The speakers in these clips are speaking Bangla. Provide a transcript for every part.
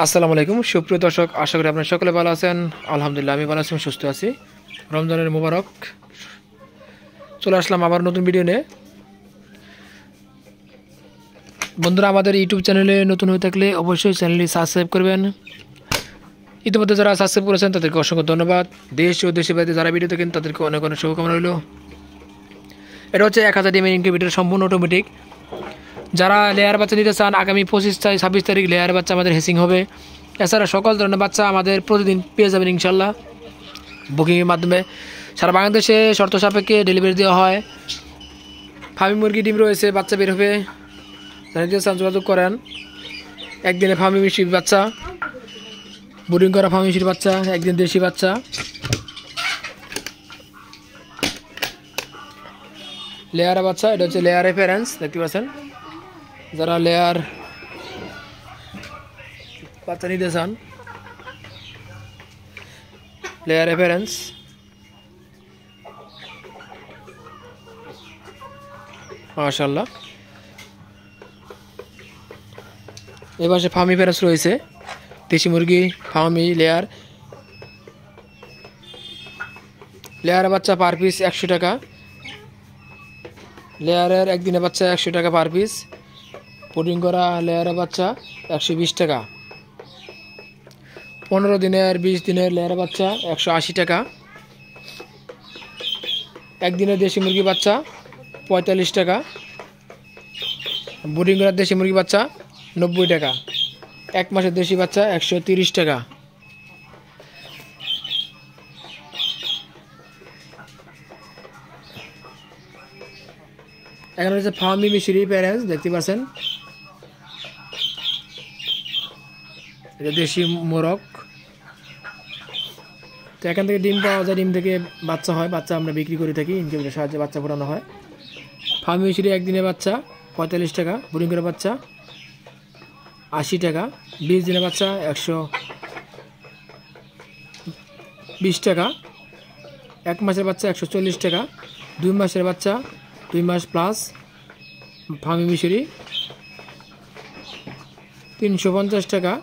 আসসালামু আলাইকুম সুপ্রিয় দর্শক, আশা করি আপনারা সকলে ভালো আছেন। আলহামদুলিল্লাহ আমি ভালো আছি, সুস্থ আছি। রমজানের মোবারক। চলে আসলাম আবার নতুন ভিডিও নিয়ে। বন্ধুরা, আমাদের ইউটিউব চ্যানেলে নতুন হয়ে থাকলে অবশ্যই চ্যানেলটি সাবস্ক্রাইব করবেন। ইতিমধ্যে যারা সাবস্ক্রাইব করেছেন তাদেরকে অসংখ্য ধন্যবাদ। দেশ ও দেশের বাইরে যারা ভিডিও দেখেন তাদেরকে অনেক অনেক শুভকামনা রইল। এটা হচ্ছে 1000 ডিমের ইনকিউবেটর, সম্পূর্ণ অটোমেটিক। যারা লেয়ার বাচ্চা নিতে চান, আগামী 26 তারিখ লেয়ার বাচ্চা আমাদের হেসিং হবে। এছাড়া সকল ধরনের বাচ্চা আমাদের প্রতিদিন পেয়ে যাবেন ইনশাল্লাহ, বুকিংয়ের মাধ্যমে। সারা বাংলাদেশে শর্ত সাপেক্ষে ডেলিভারি দেওয়া হয়। ফার্মি মুরগি ডিম রয়েছে, বাচ্চা বের হবে। যারা নিতে চান যোগাযোগ করেন। একদিনে ফার্মি মিশির বাচ্চা, বোর্ডিং করা ফার্মি মিশির বাচ্চা, একদিন দেশি বাচ্চা। লেয়ার বাচ্চা, এটা হচ্ছে লেয়ার রেফারেন্স, দেখতে পাচ্ছেন। যারা লেয়ার বাচ্চা নিতে চান, লেয়ার রেফারেন্স। মাশাআল্লাহ। এই পাশে ফার্মি প্যারেন্টস রয়েছে, দেশি মুরগি, ফার্মি, লেয়ার। লেয়ার বাচ্চা পার পিস 100 টাকা। লেয়ারের একদিনে বাচ্চা 100 টাকা পার পিস। পুডিং করা লেয়ারের বাচ্চা 120 টাকা। 15 দিনের 20 দিনের লেয়ারের বাচ্চা 180 টাকা। একদিনের দেশি মুরগি বাচ্চা 45 টাকা। বুডিং করার দেশি মুরগি বাচ্চা 90 টাকা। 1 মাসের দেশি বাচ্চা 130 টাকা। এখানে হচ্ছে ফার্মি মিশরি প্যারেন্টস, দেখতে পাচ্ছেন। এটা দেশি মোরগ। তো এখান থেকে ডিম পাওয়া যায়, ডিম থেকে বাচ্চা হয়, বাচ্চা আমরা বিক্রি করে থাকি, ইনকিউবেটরের সাহায্যে বাচ্চা ফোটানো হয়। ফার্মি মিশরি একদিনে বাচ্চা 45 টাকা, বোর্ডিং করা বাচ্চা 80 টাকা, 20 দিনের বাচ্চা 120 টাকা, 1 মাসের বাচ্চা 140 টাকা, 2 মাসের বাচ্চা 2 মাস প্লাস ফার্মি মিশরি 350 টাকা,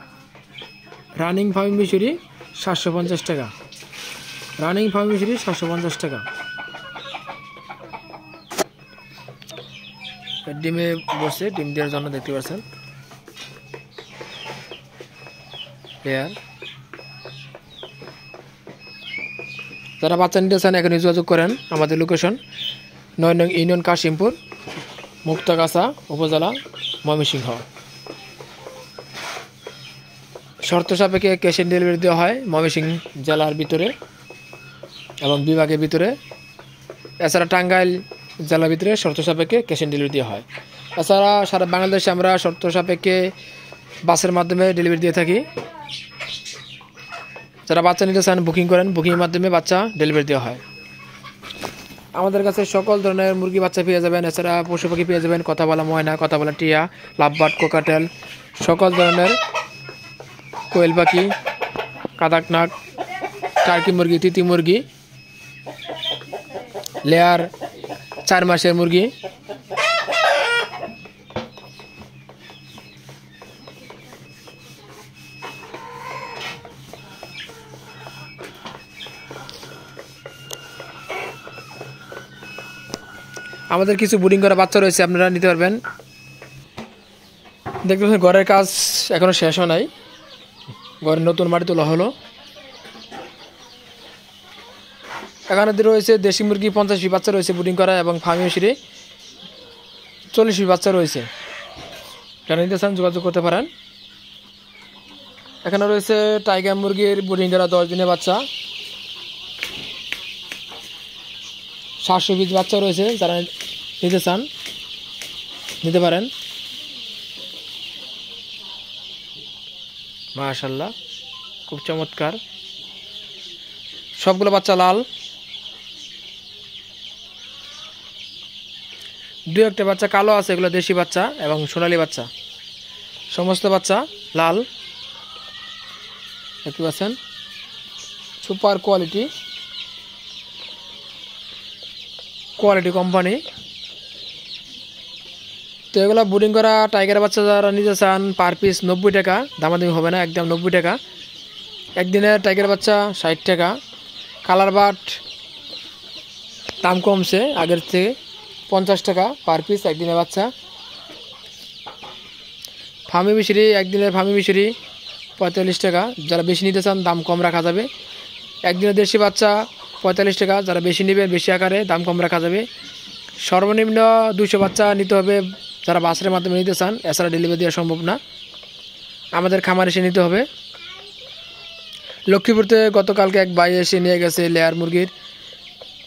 রানিং ফার্মি মিশরি 750 টাকা। রানিং ফার্মি মিশরি 750 টাকা। ডিমে বসে ডিম দেওয়ার জন্য, দেখতে পাচ্ছেন। লেয়ার। যারা বাচ্চা নিতে চান এখানে যোগাযোগ করেন। আমাদের লোকেশন 9 নং ইউনিয়ন, কাশিমপুর, মুক্তাগাছা উপজেলা, ময়মনসিংহ। শর্ত সাপেক্ষে ক্যাশ অন ডেলিভারি দেওয়া হয় ময়মনসিংহ জেলার ভিতরে এবং বিভাগের ভিতরে। এছাড়া টাঙ্গাইল জেলার ভিতরে শর্ত সাপেক্ষে ক্যাশ অন ডেলিভারি দেওয়া হয়। এছাড়া সারা বাংলাদেশে আমরা শর্ত সাপেক্ষে বাসের মাধ্যমে ডেলিভারি দিয়ে থাকি। যারা বাচ্চা নিতে চান বুকিং করেন, বুকিংয়ের মাধ্যমে বাচ্চা ডেলিভারি দেওয়া হয়। আমাদের কাছে সকল ধরনের মুরগি বাচ্চা পেয়ে যাবেন। এছাড়া পশু পাখি পেয়ে যাবেন, কথা বলা ময়না, কথা বলা টিয়া, লাভবার্ড, কোকাটেল, সকল ধরনের কোয়েল পাখি, কাদাকনাক, টার্কি মুরগি, তিতি মুরগি, লেয়ার 4 মাসের মুরগি। আমাদের কিছু বুডিং করা বাচ্চা রয়েছে, আপনারা নিতে পারবেন। দেখতে পাচ্ছেন ঘরের কাজ এখনো শেষ হয় নাই, ঘরের নতুন মাটি তোলা হলো। এখানে রয়েছে দেশি মুরগি 50 পিস বাচ্চা রয়েছে বুডিং করা, এবং ফার্মি মিশরি 40 পিস বাচ্চা রয়েছে। যারা নিতে চান যোগাযোগ করতে পারেন। এখানে রয়েছে টাইগার মুরগির বুডিং করা 10 দিনের বাচ্চা 700 পিস বাচ্চা রয়েছে। যারা নিতে চান নিতে পারেন। মাশাআল্লাহ, খুব চমৎকার। সবগুলো বাচ্চা লাল, 2-1টা বাচ্চা কালো আছে, এগুলো দেশি বাচ্চা এবং সোনালী বাচ্চা। সমস্ত বাচ্চা লাল, দেখতে পাচ্ছেন। Super quality company. তো এগুলো ব্রিডিং করা টাইগার বাচ্চা যারা নিতে চান পার পিস 90 টাকা, দামাদামি হবে না, একদম 90 টাকা। একদিনের টাইগার বাচ্চা 60 টাকা। কালার বাট দাম কমছে আগের থেকে, 50 টাকা পার পিস একদিনের বাচ্চা। ফার্মি মিশরি একদিনের ফার্মি মিশরি 45 টাকা, যারা বেশি নিতে চান দাম কম রাখা যাবে। একদিনের দেশি বাচ্চা 45 টাকা, যারা বেশি নেবেন বেশি আকারে দাম কম রাখা যাবে। সর্বনিম্ন 200 বাচ্চা নিতে হবে যারা বাসের মাধ্যমে নিতে চান, এছাড়া ডেলিভারি দেওয়া সম্ভব না, আমাদের খামার এসে নিতে হবে। লক্ষ্মীপুরতে গতকালকে এক ভাই এসে নিয়ে গেছে লেয়ার মুরগির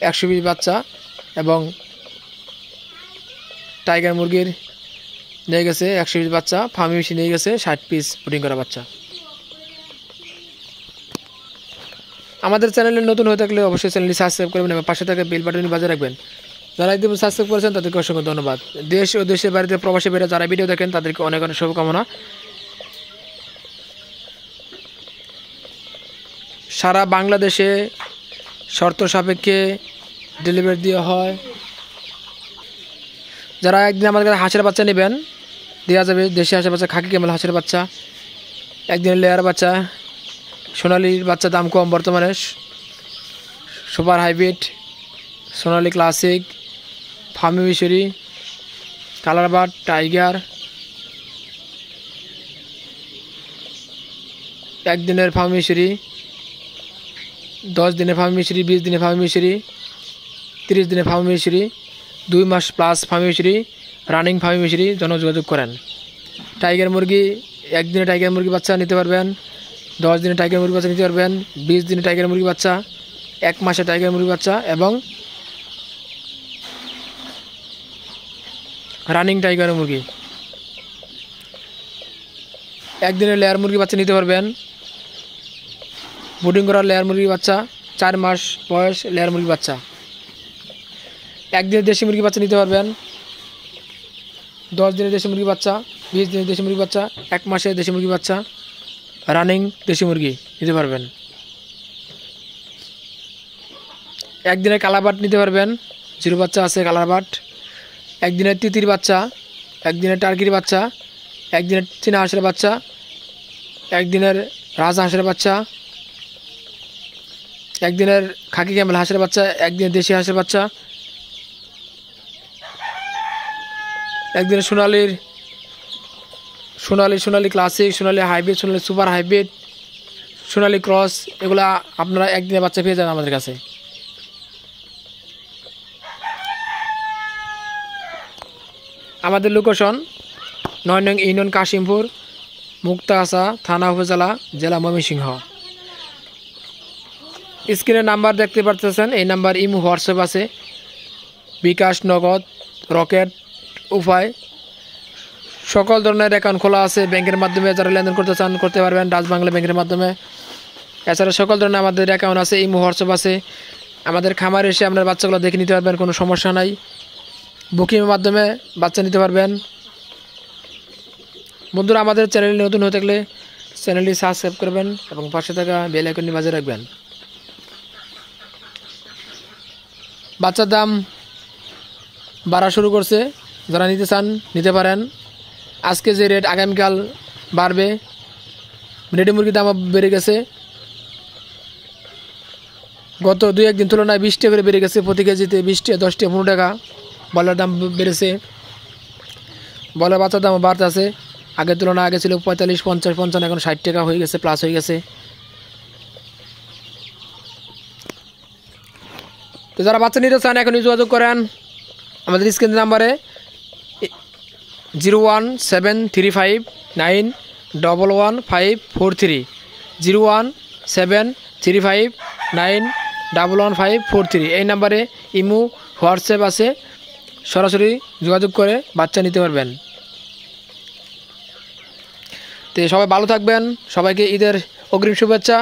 120 বাচ্চা এবং টাইগার মুরগির নিয়ে গেছে 120 বাচ্চা, ফার্মি মিশি নিয়ে গেছে 60 পিস ব্রিডিং করা বাচ্চা। আমাদের চ্যানেলে নতুন হয়ে থাকলে অবশ্যই চ্যানেলটি সাবস্ক্রাইব করবেন এবং পাশে থাকা বেল বাটনটি বাজিয়ে রাখবেন। যারা একদম সাবস্ক্রাইব করেছেন তাদেরকে অসংখ্য ধন্যবাদ। দেশ ও দেশের বাড়িতে প্রবাসী বেড়ে যারা ভিডিও দেখেন তাদেরকে অনেক অনেক শুভকামনা। সারা বাংলাদেশে শর্ত সাপেক্ষে ডেলিভারি দেওয়া হয়। যারা একদিন আমাদের কাছে হাঁসের বাচ্চা নেবেন দেওয়া যাবে, দেশি হাঁসের বাচ্চা, খাকি ক্যামেল হাঁসের বাচ্চা, একদিনের লেয়ার বাচ্চা, সোনালির বাচ্চা দাম কম বর্তমানে, সুপার হাইব্রিড, সোনালি ক্লাসিক, ফার্মি মিশরি, কালার বাট, টাইগার, একদিনের ফার্মি মিশরি, 10 দিনের ফার্মি মিশরি, 20 দিনের ফার্মি মিশরি, 30 দিনের ফার্মি মিশরি, 2 মাস প্লাস ফার্মি মিশরি, রানিং ফার্মি মিশরি জন্য যোগাযোগ করেন। টাইগার মুরগি একদিনে টাইগার মুরগি বাচ্চা নিতে পারবেন, 10 দিনে টাইগার মুরগি বাচ্চা নিতে পারবেন, 20 দিনে টাইগার মুরগি বাচ্চা, 1 মাসে টাইগার মুরগি বাচ্চা এবং রানিং টাইগার মুরগি। একদিনে লেয়ার মুরগি বাচ্চা নিতে পারবেন, ব্রিডিং করা লেয়ার মুরগি বাচ্চা, 4 মাস বয়স লেয়ার মুরগি বাচ্চা। একদিনে দেশি মুরগি বাচ্চা নিতে পারবেন, 10 দিনের দেশি মুরগি বাচ্চা, 20 দিনের দেশি মুরগি বাচ্চা, 1 মাসে দেশি মুরগি বাচ্চা, রানিং দেশি মুরগি নিতে পারবেন। একদিনের কালাবাট নিতে পারবেন, 0 বাচ্চা আছে কালারবাট। একদিনের তিতির বাচ্চা, একদিনের টার্কির বাচ্চা, একদিনের চীনা হাঁসের বাচ্চা, একদিনের রাজহাঁসের বাচ্চা, একদিনের খাকি ক্যামেল হাঁসের বাচ্চা, একদিনের দেশি হাঁসের বাচ্চা, একদিনের সোনালি ক্লাসিক, সোনালি হাইব্রিড, সোনালি সুপার হাইব্রিড, সোনালি ক্রস, এগুলা আপনারা একদিনের বাচ্চা পেয়ে যান আমাদের কাছে। আমাদের লোকেশন 9 নং ইউনিয়ন কাশিমপুর, মুক্তাগাছা থানা উপজেলা, জেলা ময়মনসিংহ। স্ক্রিনে নাম্বার দেখতে পাচ্ছেন, এই নাম্বার ইমো হোয়াটসঅ্যাপ আছে, বিকাশ, নগদ, রকেট উপায় সকল ধরনের অ্যাকাউন্ট খোলা আছে। ব্যাংকের মাধ্যমে যারা লেনদেন করতে চান করতে পারবেন, ডাচ বাংলা ব্যাংকের মাধ্যমে। এছাড়া সকল ধরনের আমাদের অ্যাকাউন্ট আছে, ইমো হোয়াটসঅ্যাপ আছে। আমাদের খামারে এসে আপনার বাচ্চাগুলো দেখে নিতে পারবেন, কোনো সমস্যা নাই। বুকিংয়ের মাধ্যমে বাচ্চা নিতে পারবেন। বন্ধুরা, আমাদের চ্যানেলে নতুন হয়ে থাকলে চ্যানেলটি সাবস্ক্রাইব করবেন এবং পাশে থাকা বেল আইকনটি বাজিয়ে রাখবেন। বাচ্চার দাম বাড়া শুরু করছে, যারা নিতে চান নিতে পারেন। আজকে যে রেট আগামীকাল বাড়বে। রেডি মুরগির দাম বেড়ে গেছে, গত 2-1 দিন তুলনায় 20 টাকা করে বেড়ে গেছে প্রতি কেজিতে, 20 টাকা, 10 টাকা, 15 টাকা। বলার দাম বেড়েছে, বলার বাচ্চার দাম বাড়তে আছে। আগের তুলনায় আগে ছিল 45, 50, 55, এখন 60 টাকা হয়ে গেছে, প্লাস হয়ে গেছে। তো যারা বাচ্চা নিতে চান এখনই যোগাযোগ করেন আমাদের স্ক্রিন নাম্বারে 01735911543, 01735911543। এই নাম্বারে ইমো হোয়াটসঅ্যাপ আছে, সরাসরি যোগাযোগ করে বাচ্চা নিতে পারবেন। তো সবাই ভালো থাকবেন, সবাইকে ঈদের অগ্রিম শুভেচ্ছা।